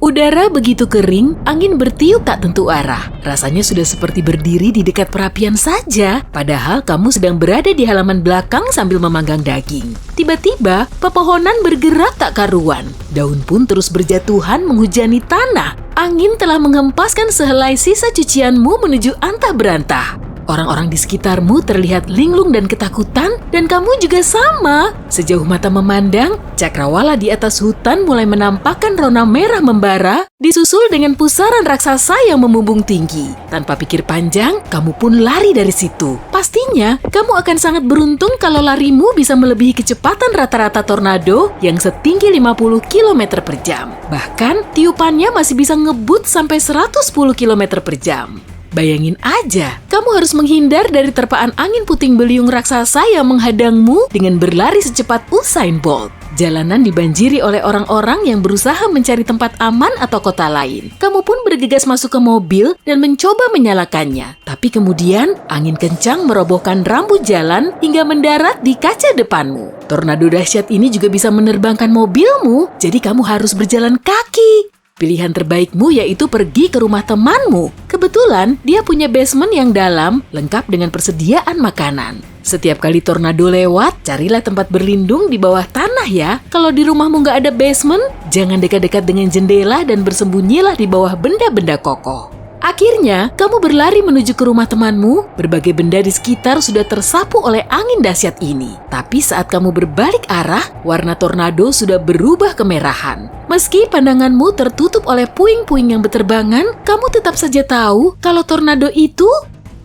Udara begitu kering, angin bertiup tak tentu arah. Rasanya sudah seperti berdiri di dekat perapian saja, padahal kamu sedang berada di halaman belakang sambil memanggang daging. Tiba-tiba, pepohonan bergerak tak karuan. Daun pun terus berjatuhan menghujani tanah. Angin telah menghempaskan sehelai sisa cucianmu menuju antah berantah. Orang-orang di sekitarmu terlihat linglung dan ketakutan, dan kamu juga sama. Sejauh mata memandang, cakrawala di atas hutan mulai menampakkan rona merah membara, disusul dengan pusaran raksasa yang memumbung tinggi. Tanpa pikir panjang, kamu pun lari dari situ. Pastinya, kamu akan sangat beruntung kalau larimu bisa melebihi kecepatan rata-rata tornado yang setinggi 50 km per jam. Bahkan, tiupannya masih bisa ngebut sampai 110 km per jam. Bayangin aja, kamu harus menghindar dari terpaan angin puting beliung raksasa yang menghadangmu dengan berlari secepat Usain Bolt. Jalanan dibanjiri oleh orang-orang yang berusaha mencari tempat aman atau kota lain. Kamu pun bergegas masuk ke mobil dan mencoba menyalakannya. Tapi kemudian, angin kencang merobohkan rambu jalan hingga mendarat di kaca depanmu. Tornado dahsyat ini juga bisa menerbangkan mobilmu, jadi kamu harus berjalan kaki. Pilihan terbaikmu yaitu pergi ke rumah temanmu. Kebetulan, dia punya basement yang dalam, lengkap dengan persediaan makanan. Setiap kali tornado lewat, carilah tempat berlindung di bawah tanah ya. Kalau di rumahmu nggak ada basement, jangan dekat-dekat dengan jendela dan bersembunyilah di bawah benda-benda kokoh. Akhirnya, kamu berlari menuju ke rumah temanmu. Berbagai benda di sekitar sudah tersapu oleh angin dahsyat ini. Tapi saat kamu berbalik arah, warna tornado sudah berubah kemerahan. Meski pandanganmu tertutup oleh puing-puing yang berterbangan, kamu tetap saja tahu kalau tornado itu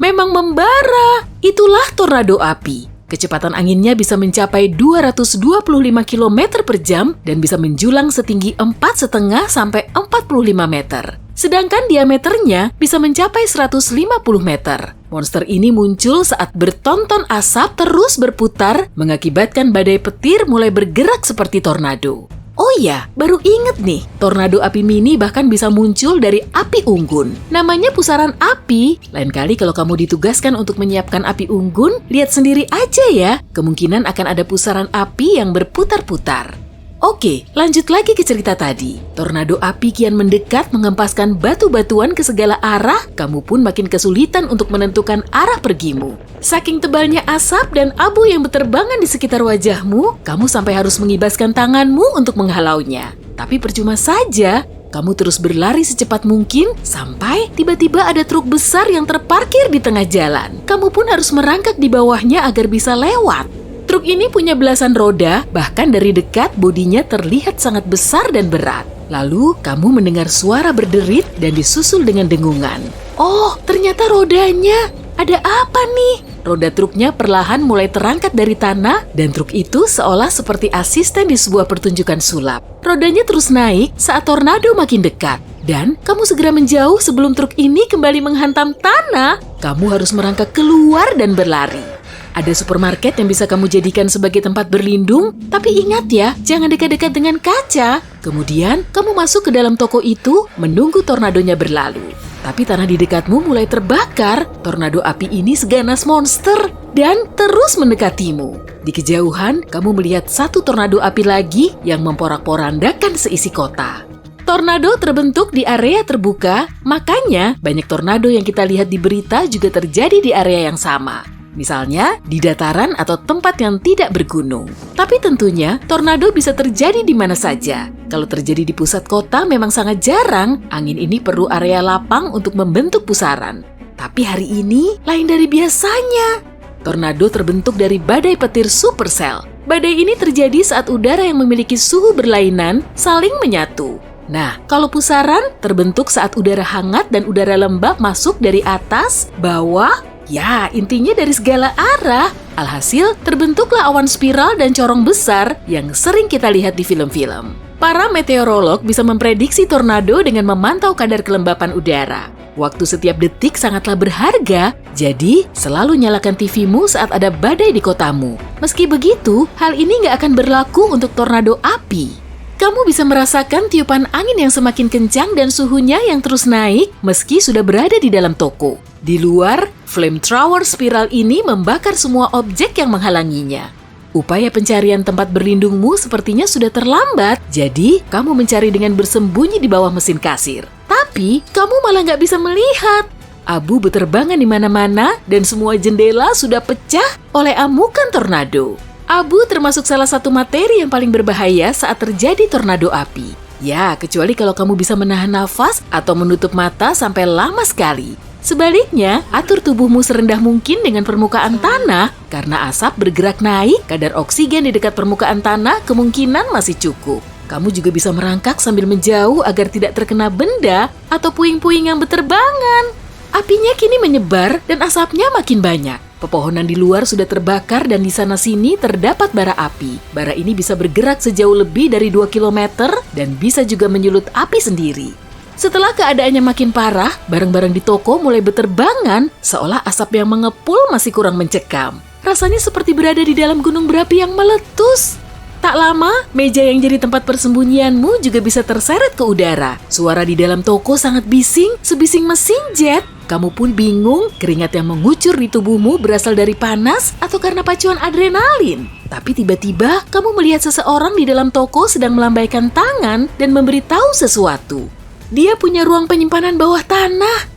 memang membara. Itulah tornado api. Kecepatan anginnya bisa mencapai 225 km per jam dan bisa menjulang setinggi 4,5 sampai 45 meter. Sedangkan diameternya bisa mencapai 150 meter. Monster ini muncul saat bertonton asap terus berputar, mengakibatkan badai petir mulai bergerak seperti tornado. Oh iya, baru inget nih, tornado api mini bahkan bisa muncul dari api unggun. Namanya pusaran api. Lain kali kalau kamu ditugaskan untuk menyiapkan api unggun, lihat sendiri aja ya. Kemungkinan akan ada pusaran api yang berputar-putar. Oke, lanjut lagi ke cerita tadi. Tornado api kian mendekat mengempaskan batu-batuan ke segala arah, kamu pun makin kesulitan untuk menentukan arah pergimu. Saking tebalnya asap dan abu yang berterbangan di sekitar wajahmu, kamu sampai harus mengibaskan tanganmu untuk menghalaunya. Tapi percuma saja, kamu terus berlari secepat mungkin sampai tiba-tiba ada truk besar yang terparkir di tengah jalan. Kamu pun harus merangkak di bawahnya agar bisa lewat. Truk ini punya belasan roda, bahkan dari dekat bodinya terlihat sangat besar dan berat. Lalu, kamu mendengar suara berderit dan disusul dengan dengungan. Oh, ternyata rodanya. Ada apa nih? Roda truknya perlahan mulai terangkat dari tanah dan truk itu seolah seperti asisten di sebuah pertunjukan sulap. Rodanya terus naik saat tornado makin dekat. Dan kamu segera menjauh sebelum truk ini kembali menghantam tanah. Kamu harus merangkak keluar dan berlari. Ada supermarket yang bisa kamu jadikan sebagai tempat berlindung, tapi ingat ya, jangan dekat-dekat dengan kaca. Kemudian, kamu masuk ke dalam toko itu, menunggu tornadonya berlalu. Tapi tanah di dekatmu mulai terbakar, tornado api ini seganas monster, dan terus mendekatimu. Di kejauhan, kamu melihat satu tornado api lagi yang memporak-porandakan seisi kota. Tornado terbentuk di area terbuka, makanya banyak tornado yang kita lihat di berita juga terjadi di area yang sama. Misalnya, di dataran atau tempat yang tidak bergunung. Tapi tentunya, tornado bisa terjadi di mana saja. Kalau terjadi di pusat kota memang sangat jarang, angin ini perlu area lapang untuk membentuk pusaran. Tapi hari ini, lain dari biasanya. Tornado terbentuk dari badai petir supercell. Badai ini terjadi saat udara yang memiliki suhu berlainan saling menyatu. Nah, kalau pusaran terbentuk saat udara hangat dan udara lembab masuk dari atas, bawah, ya, intinya dari segala arah. Alhasil, terbentuklah awan spiral dan corong besar yang sering kita lihat di film-film. Para meteorolog bisa memprediksi tornado dengan memantau kadar kelembapan udara. Waktu setiap detik sangatlah berharga, jadi selalu nyalakan TV-mu saat ada badai di kotamu. Meski begitu, hal ini nggak akan berlaku untuk tornado api. Kamu bisa merasakan tiupan angin yang semakin kencang dan suhunya yang terus naik meski sudah berada di dalam toko. Di luar, flamethrower spiral ini membakar semua objek yang menghalanginya. Upaya pencarian tempat berlindungmu sepertinya sudah terlambat, jadi kamu mencari dengan bersembunyi di bawah mesin kasir. Tapi, kamu malah nggak bisa melihat. Abu berterbangan di mana-mana dan semua jendela sudah pecah oleh amukan tornado. Abu termasuk salah satu materi yang paling berbahaya saat terjadi tornado api. Ya, kecuali kalau kamu bisa menahan nafas atau menutup mata sampai lama sekali. Sebaliknya, atur tubuhmu serendah mungkin dengan permukaan tanah karena asap bergerak naik, kadar oksigen di dekat permukaan tanah kemungkinan masih cukup. Kamu juga bisa merangkak sambil menjauh agar tidak terkena benda atau puing-puing yang berterbangan. Apinya kini menyebar dan asapnya makin banyak. Pepohonan di luar sudah terbakar dan di sana-sini terdapat bara api. Bara ini bisa bergerak sejauh lebih dari 2 km dan bisa juga menyulut api sendiri. Setelah keadaannya makin parah, barang-barang di toko mulai berterbangan seolah asap yang mengepul masih kurang mencekam. Rasanya seperti berada di dalam gunung berapi yang meletus. Tak lama, meja yang jadi tempat persembunyianmu juga bisa terseret ke udara. Suara di dalam toko sangat bising, sebising mesin jet. Kamu pun bingung, keringat yang mengucur di tubuhmu berasal dari panas atau karena pacuan adrenalin. Tapi tiba-tiba, kamu melihat seseorang di dalam toko sedang melambaikan tangan dan memberitahu sesuatu. Dia punya ruang penyimpanan bawah tanah.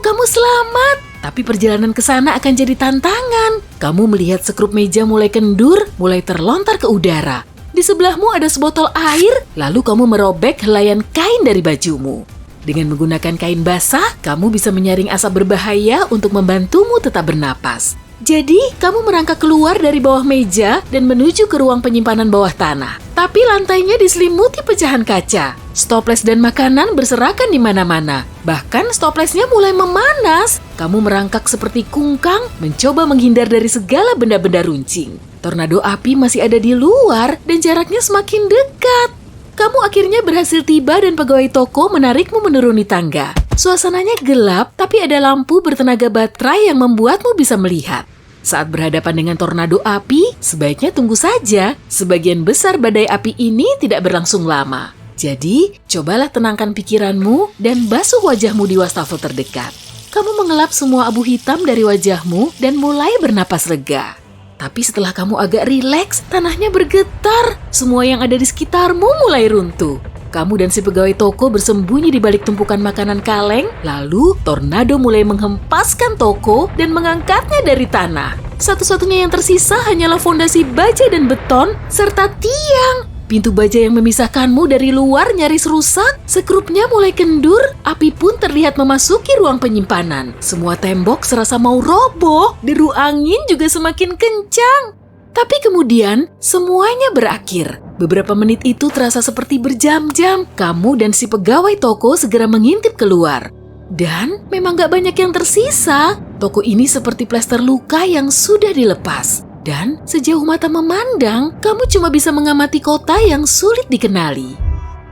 Kamu selamat. Tapi perjalanan ke sana akan jadi tantangan. Kamu melihat sekrup meja mulai kendur, mulai terlontar ke udara. Di sebelahmu ada sebotol air, lalu kamu merobek helaian kain dari bajumu. Dengan menggunakan kain basah, kamu bisa menyaring asap berbahaya untuk membantumu tetap bernapas. Jadi, kamu merangkak keluar dari bawah meja dan menuju ke ruang penyimpanan bawah tanah. Tapi lantainya diselimuti pecahan kaca. Stoples dan makanan berserakan di mana-mana. Bahkan stoplesnya mulai memanas. Kamu merangkak seperti kungkang, mencoba menghindar dari segala benda-benda runcing. Tornado api masih ada di luar dan jaraknya semakin dekat. Kamu akhirnya berhasil tiba dan pegawai toko menarikmu menuruni tangga. Suasananya gelap, tapi ada lampu bertenaga baterai yang membuatmu bisa melihat. Saat berhadapan dengan tornado api, sebaiknya tunggu saja. Sebagian besar badai api ini tidak berlangsung lama. Jadi, cobalah tenangkan pikiranmu dan basuh wajahmu di wastafel terdekat. Kamu mengelap semua abu hitam dari wajahmu dan mulai bernapas lega. Tapi setelah kamu agak rileks, tanahnya bergetar. Semua yang ada di sekitarmu mulai runtuh. Kamu dan si pegawai toko bersembunyi di balik tumpukan makanan kaleng, lalu tornado mulai menghempaskan toko dan mengangkatnya dari tanah. Satu-satunya yang tersisa hanyalah fondasi baja dan beton, serta tiang. Pintu baja yang memisahkanmu dari luar nyaris rusak, sekrupnya mulai kendur, api pun terlihat memasuki ruang penyimpanan. Semua tembok serasa mau roboh, deru angin juga semakin kencang. Tapi kemudian, semuanya berakhir. Beberapa menit itu terasa seperti berjam-jam. Kamu dan si pegawai toko segera mengintip keluar. Dan memang gak banyak yang tersisa. Toko ini seperti plester luka yang sudah dilepas. Dan sejauh mata memandang, kamu cuma bisa mengamati kota yang sulit dikenali.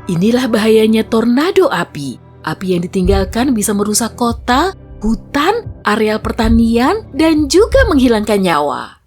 Inilah bahayanya tornado api. Api yang ditinggalkan bisa merusak kota, hutan, areal pertanian, dan juga menghilangkan nyawa.